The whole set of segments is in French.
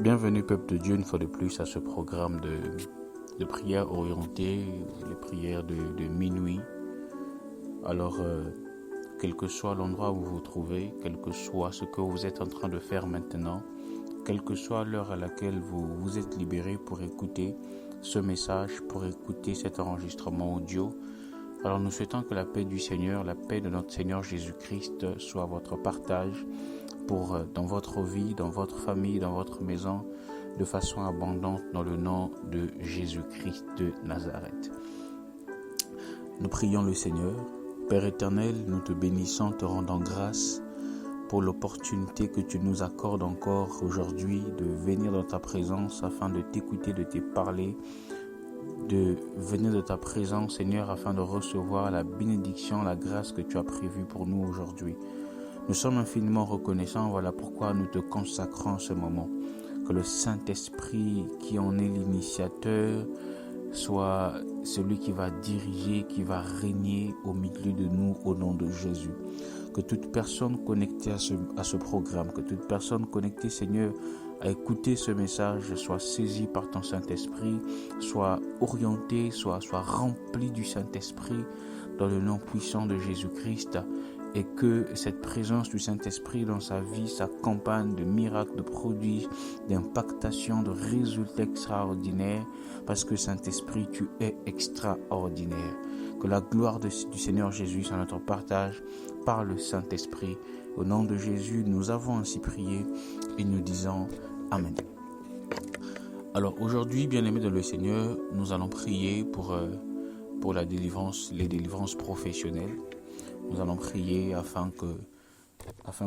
Bienvenue peuple de Dieu une fois de plus à ce programme de prières orientées, les prières de minuit. Alors, quel que soit l'endroit où vous vous trouvez, quel que soit ce que vous êtes en train de faire maintenant, quelle que soit l'heure à laquelle vous vous êtes libéré pour écouter ce message, pour écouter cet enregistrement audio, alors nous souhaitons que la paix du Seigneur, la paix de notre Seigneur Jésus-Christ soit votre partage dans votre vie, dans votre famille, dans votre maison, de façon abondante dans le nom de Jésus-Christ de Nazareth. Nous prions le Seigneur. Père éternel, nous te bénissons, te rendant grâce pour l'opportunité que tu nous accordes encore aujourd'hui de venir dans ta présence afin de t'écouter, de te parler, de venir de ta présence, Seigneur, afin de recevoir la bénédiction, la grâce que tu as prévue pour nous aujourd'hui. Nous sommes infiniment reconnaissants, voilà pourquoi nous te consacrons ce moment. Que le Saint-Esprit qui en est l'initiateur soit celui qui va diriger, qui va régner au milieu de nous au nom de Jésus. Que toute personne connectée à ce programme, que toute personne connectée, Seigneur, à écouter ce message soit saisie par ton Saint-Esprit, soit orientée, soit remplie du Saint-Esprit dans le nom puissant de Jésus-Christ. Et que cette présence du Saint-Esprit dans sa vie s'accompagne de miracles, de produits, d'impactations, de résultats extraordinaires, parce que Saint-Esprit, tu es extraordinaire. Que la gloire du Seigneur Jésus soit notre partage par le Saint-Esprit. Au nom de Jésus, nous avons ainsi prié et nous disons Amen. Alors aujourd'hui, bien-aimés dans le Seigneur, nous allons prier pour la délivrance, les délivrances professionnelles. Nous allons prier afin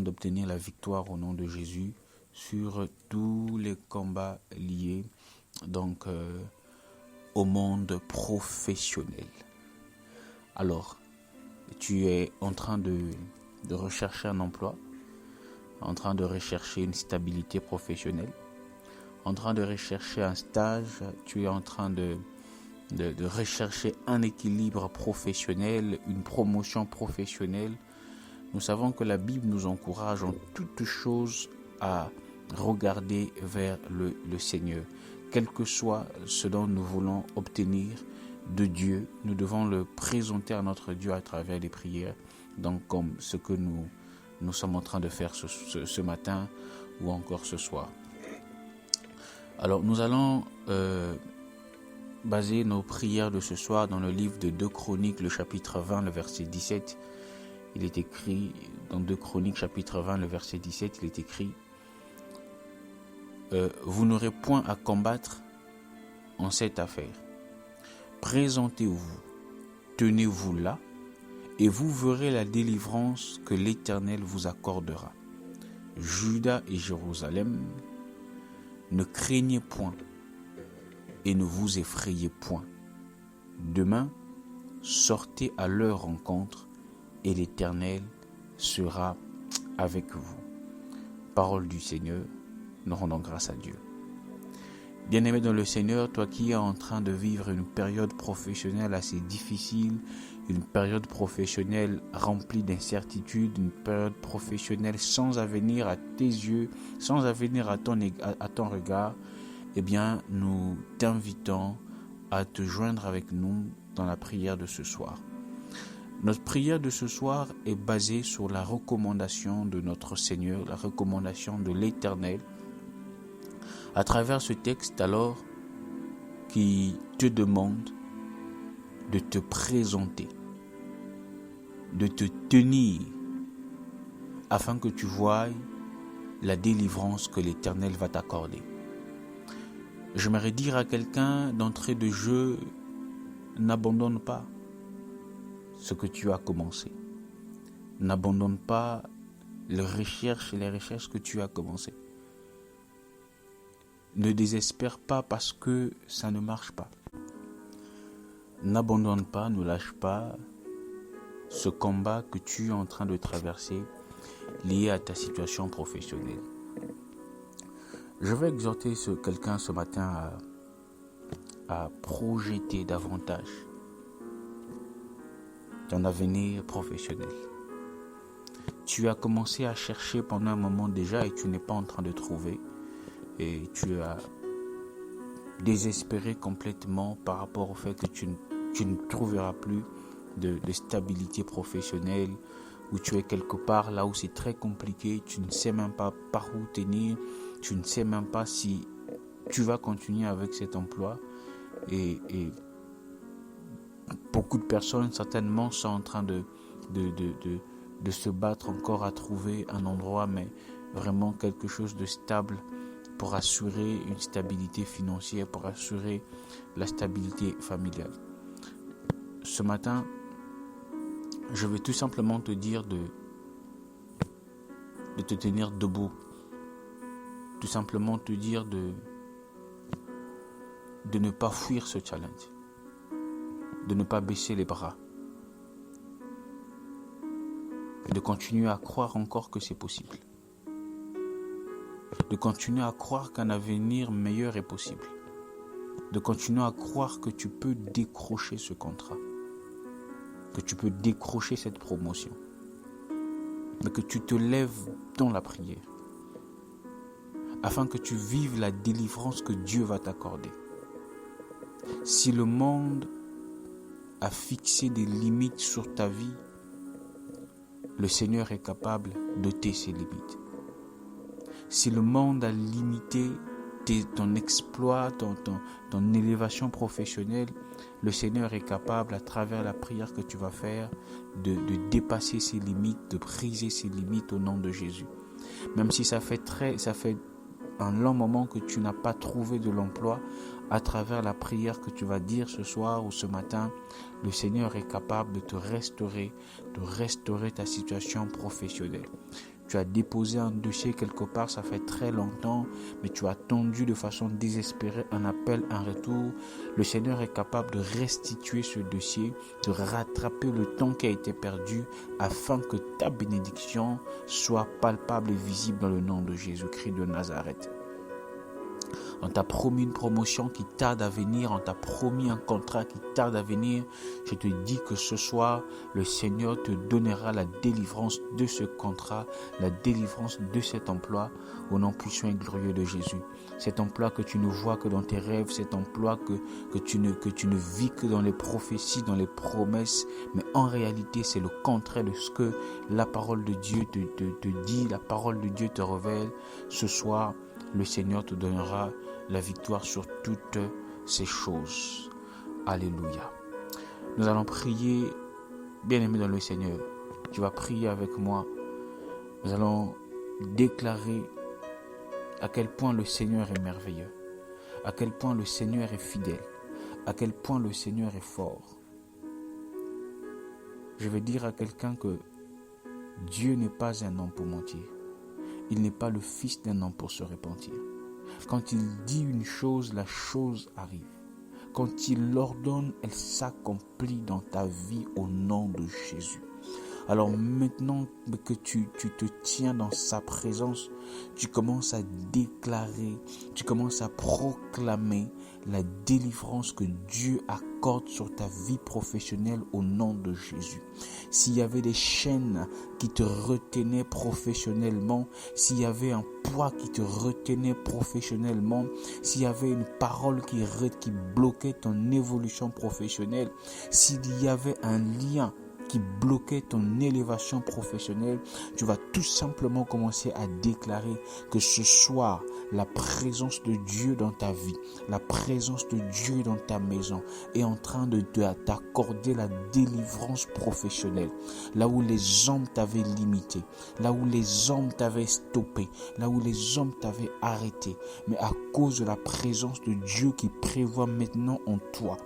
d'obtenir la victoire au nom de Jésus sur tous les combats liés au monde professionnel. Alors, tu es en train de rechercher un emploi, en train de rechercher une stabilité professionnelle, en train de rechercher un stage, tu es en train de rechercher un équilibre professionnel, une promotion professionnelle. Nous savons que la Bible nous encourage en toutes choses à regarder vers le Seigneur. Quel que soit ce dont nous voulons obtenir de Dieu, nous devons le présenter à notre Dieu à travers les prières, donc comme ce que nous sommes en train de faire ce matin ou encore ce soir. Alors nous allons baser nos prières de ce soir dans le livre de 2 Chroniques, le chapitre 20, le verset 17. Il est écrit, dans 2 Chroniques, chapitre 20, le verset 17, il est écrit « Vous n'aurez point à combattre en cette affaire. Présentez-vous, tenez-vous là, et vous verrez la délivrance que l'Éternel vous accordera. Juda et Jérusalem, ne craignez point, et ne vous effrayez point. Demain, sortez à leur rencontre et l'Éternel sera avec vous. » Parole du Seigneur, nous rendons grâce à Dieu. Bien-aimé dans le Seigneur, toi qui es en train de vivre une période professionnelle assez difficile, une période professionnelle remplie d'incertitudes, une période professionnelle sans avenir à tes yeux, sans avenir à ton regard, eh bien, nous t'invitons à te joindre avec nous dans la prière de ce soir. Notre prière de ce soir est basée sur la recommandation de notre Seigneur, la recommandation de l'Éternel, à travers ce texte alors qui te demande de te présenter, de te tenir, afin que tu voies la délivrance que l'Éternel va t'accorder. J'aimerais dire à quelqu'un d'entrée de jeu, n'abandonne pas ce que tu as commencé. N'abandonne pas les recherches que tu as commencées. Ne désespère pas parce que ça ne marche pas. N'abandonne pas, ne lâche pas ce combat que tu es en train de traverser lié à ta situation professionnelle. Je vais exhorter quelqu'un ce matin à projeter davantage ton avenir professionnel. Tu as commencé à chercher pendant un moment déjà et tu n'es pas en train de trouver. et tu as désespéré complètement par rapport au fait que tu ne trouveras plus de stabilité professionnelle, où tu es quelque part là où c'est très compliqué, tu ne sais même pas par où tenir, tu ne sais même pas si tu vas continuer avec cet emploi, et beaucoup de personnes certainement sont en train de se battre encore à trouver un endroit, mais vraiment quelque chose de stable pour assurer une stabilité financière, pour assurer la stabilité familiale. Ce matin, je vais tout simplement te dire de te tenir debout. Tout simplement te dire de ne pas fuir ce challenge. De ne pas baisser les bras. Et de continuer à croire encore que c'est possible. De continuer à croire qu'un avenir meilleur est possible. De continuer à croire que tu peux décrocher ce contrat. Que tu peux décrocher cette promotion. Mais que tu te lèves dans la prière. Afin que tu vives la délivrance que Dieu va t'accorder. Si le monde a fixé des limites sur ta vie, le Seigneur est capable d'ôter ces limites. Si le monde a limité ton exploit, ton élévation professionnelle, le Seigneur est capable, à travers la prière que tu vas faire, de dépasser ces limites, de briser ces limites au nom de Jésus. Même si ça fait un long moment que tu n'as pas trouvé de l'emploi, à travers la prière que tu vas dire ce soir ou ce matin, le Seigneur est capable de te restaurer, ta situation professionnelle. Tu as déposé un dossier quelque part, ça fait très longtemps, mais tu as attendu de façon désespérée un appel, un retour. Le Seigneur est capable de restituer ce dossier, de rattraper le temps qui a été perdu, afin que ta bénédiction soit palpable et visible dans le nom de Jésus-Christ de Nazareth. On t'a promis une promotion qui tarde à venir, on t'a promis un contrat qui tarde à venir. Je te dis que ce soir, le Seigneur te donnera la délivrance de ce contrat, la délivrance de cet emploi, au nom puissant et glorieux de Jésus. Cet emploi que tu ne vois que dans tes rêves, cet emploi que tu ne vis que dans les prophéties, dans les promesses, mais en réalité, c'est le contraire de ce que la parole de Dieu te dit, la parole de Dieu te révèle. Ce soir, le Seigneur te donnera la victoire sur toutes ces choses. Alléluia. Nous allons prier, bien-aimé dans le Seigneur. Tu vas prier avec moi. Nous allons déclarer à quel point le Seigneur est merveilleux, à quel point le Seigneur est fidèle, à quel point le Seigneur est fort. Je vais dire à quelqu'un que Dieu n'est pas un homme pour mentir. Il n'est pas le fils d'un homme pour se repentir. Quand il dit une chose, la chose arrive. Quand il l'ordonne, elle s'accomplit dans ta vie au nom de Jésus. Alors maintenant que tu te tiens dans sa présence, tu commences à déclarer, tu commences à proclamer la délivrance que Dieu accorde sur ta vie professionnelle au nom de Jésus. S'il y avait des chaînes qui te retenaient professionnellement, s'il y avait un poids qui te retenait professionnellement, s'il y avait une parole qui bloquait ton évolution professionnelle, s'il y avait un lien qui bloquait ton élévation professionnelle, tu vas tout simplement commencer à déclarer que ce soir, la présence de Dieu dans ta vie, la présence de Dieu dans ta maison est en train de t'accorder la délivrance professionnelle. Là où les hommes t'avaient limité, là où les hommes t'avaient stoppé, là où les hommes t'avaient arrêté, mais à cause de la présence de Dieu qui prévoit maintenant en toi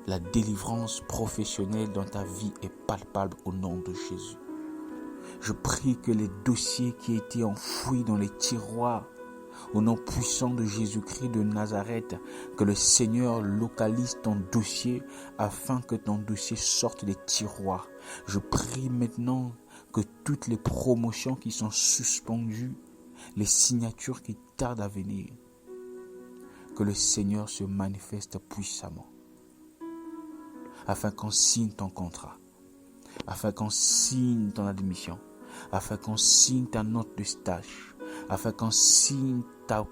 la délivrance professionnelle dans ta vie est palpable au nom de Jésus. Je prie que les dossiers qui étaient enfouis dans les tiroirs, au nom puissant de Jésus-Christ de Nazareth, que le Seigneur localise ton dossier afin que ton dossier sorte des tiroirs. Je prie maintenant que toutes les promotions qui sont suspendues, les signatures qui tardent à venir, que le Seigneur se manifeste puissamment. Afin qu'on signe ton contrat, afin qu'on signe ton admission, afin qu'on signe ta note de stage, afin qu'on signe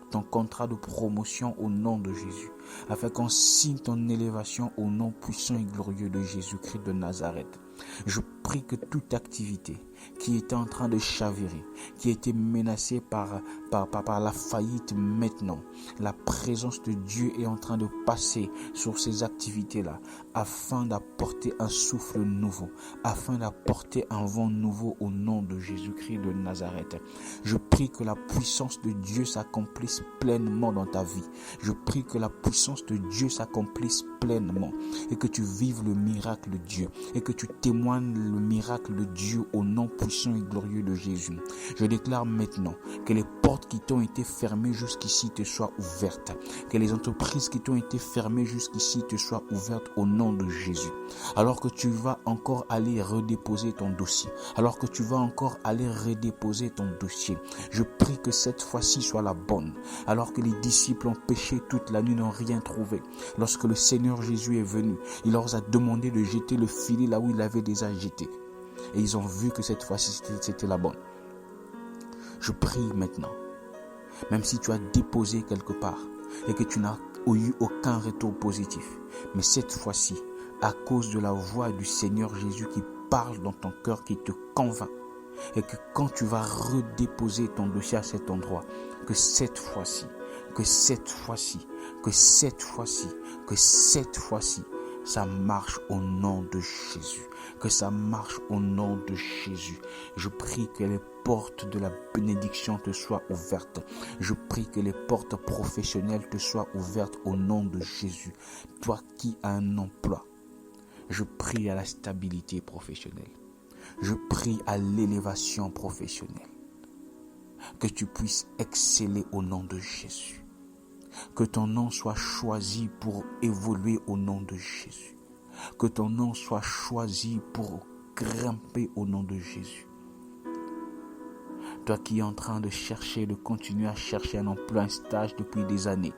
ton contrat de promotion au nom de Jésus, afin qu'on signe ton élévation au nom puissant et glorieux de Jésus-Christ de Nazareth. Je prie que toute activité qui était en train de chavirer, qui était menacée par la faillite maintenant, la présence de Dieu est en train de passer sur ces activités-là, afin d'apporter un souffle nouveau, afin d'apporter un vent nouveau au nom de Jésus-Christ de Nazareth. Je prie que la puissance de Dieu s'accomplisse pleinement dans ta vie. Je prie que la puissance de Dieu s'accomplisse pleinement et que tu vives le miracle de Dieu et que tu témoignes le miracle de Dieu au nom puissant et glorieux de Jésus. Je déclare maintenant que les portes qui t'ont été fermées jusqu'ici te soient ouvertes, que les entreprises qui t'ont été fermées jusqu'ici te soient ouvertes au nom de Jésus. Alors que tu vas encore aller redéposer ton dossier, je prie que cette fois-ci soit la bonne. Alors que les disciples ont péché toute la nuit, n'ont rien trouvé. Lorsque le Seigneur Jésus est venu, il leur a demandé de jeter le filet là où il avait déjà jeté. Et ils ont vu que cette fois-ci c'était la bonne. Je prie maintenant, même si tu as déposé quelque part et que tu n'as eu aucun retour positif, mais cette fois-ci, à cause de la voix du Seigneur Jésus qui parle dans ton cœur, qui te convainc, et que quand tu vas redéposer ton dossier à cet endroit, que cette fois-ci, ça marche au nom de Jésus. Que ça marche au nom de Jésus. Je prie que les portes de la bénédiction te soient ouvertes. Je prie que les portes professionnelles te soient ouvertes au nom de Jésus. Toi qui as un emploi, je prie à la stabilité professionnelle. Je prie à l'élévation professionnelle. Que tu puisses exceller au nom de Jésus. Que ton nom soit choisi pour évoluer au nom de Jésus. Que ton nom soit choisi pour grimper au nom de Jésus. Toi qui es en train de continuer à chercher un emploi, un stage depuis des années.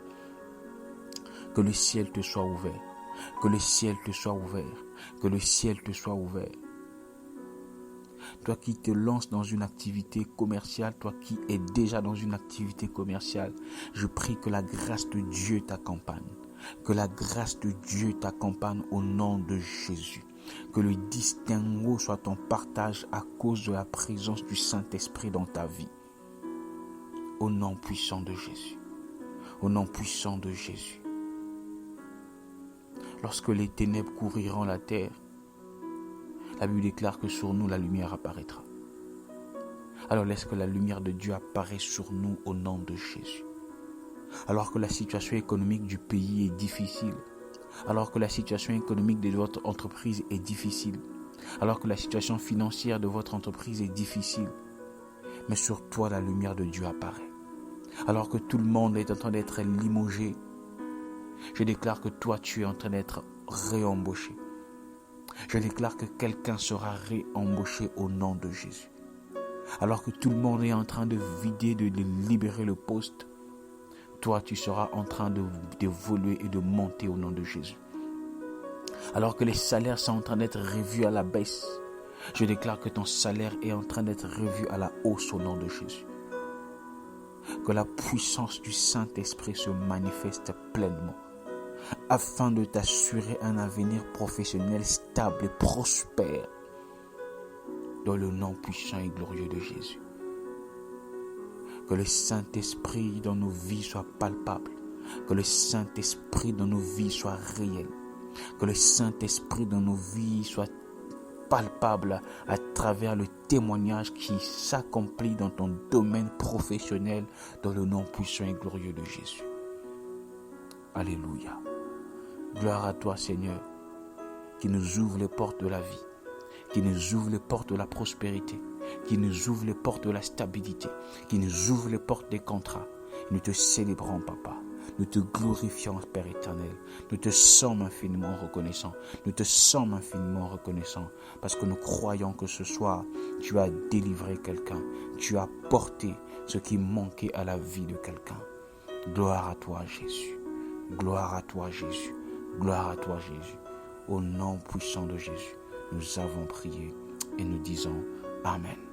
Que le ciel te soit ouvert. Que le ciel te soit ouvert. Que le ciel te soit ouvert. Toi qui te lances dans une activité commerciale, toi qui es déjà dans une activité commerciale, je prie que la grâce de Dieu t'accompagne. Que la grâce de Dieu t'accompagne au nom de Jésus. Que le distinguo soit ton partage à cause de la présence du Saint-Esprit dans ta vie. Au nom puissant de Jésus. Au nom puissant de Jésus. Lorsque les ténèbres couvriront la terre, la Bible déclare que sur nous la lumière apparaîtra. Alors laisse que la lumière de Dieu apparaisse sur nous au nom de Jésus. Alors que la situation économique du pays est difficile, alors que la situation économique de votre entreprise est difficile, alors que la situation financière de votre entreprise est difficile, mais sur toi la lumière de Dieu apparaît. Alors que tout le monde est en train d'être limogé, je déclare que toi tu es en train d'être réembauché. Je déclare que quelqu'un sera réembauché au nom de Jésus. Alors que tout le monde est en train de vider, de libérer le poste, toi tu seras en train d'évoluer et de monter au nom de Jésus. Alors que les salaires sont en train d'être revus à la baisse, je déclare que ton salaire est en train d'être revu à la hausse au nom de Jésus. Que la puissance du Saint-Esprit se manifeste pleinement, afin de t'assurer un avenir professionnel stable et prospère dans le nom puissant et glorieux de Jésus. Que le Saint-Esprit dans nos vies soit palpable, que le Saint-Esprit dans nos vies soit réel, que le Saint-Esprit dans nos vies soit palpable à travers le témoignage qui s'accomplit dans ton domaine professionnel dans le nom puissant et glorieux de Jésus. Alléluia. Gloire à toi, Seigneur, qui nous ouvre les portes de la vie, qui nous ouvre les portes de la prospérité, qui nous ouvre les portes de la stabilité, qui nous ouvre les portes des contrats. Nous te célébrons, Papa. Nous te glorifions, Père éternel. Nous te sommes infiniment reconnaissants. Nous te sommes infiniment reconnaissants parce que nous croyons que ce soir, tu as délivré quelqu'un. Tu as porté ce qui manquait à la vie de quelqu'un. Gloire à toi, Jésus. Gloire à toi, Jésus. Gloire à toi, Jésus. Au nom puissant de Jésus, nous avons prié et nous disons Amen.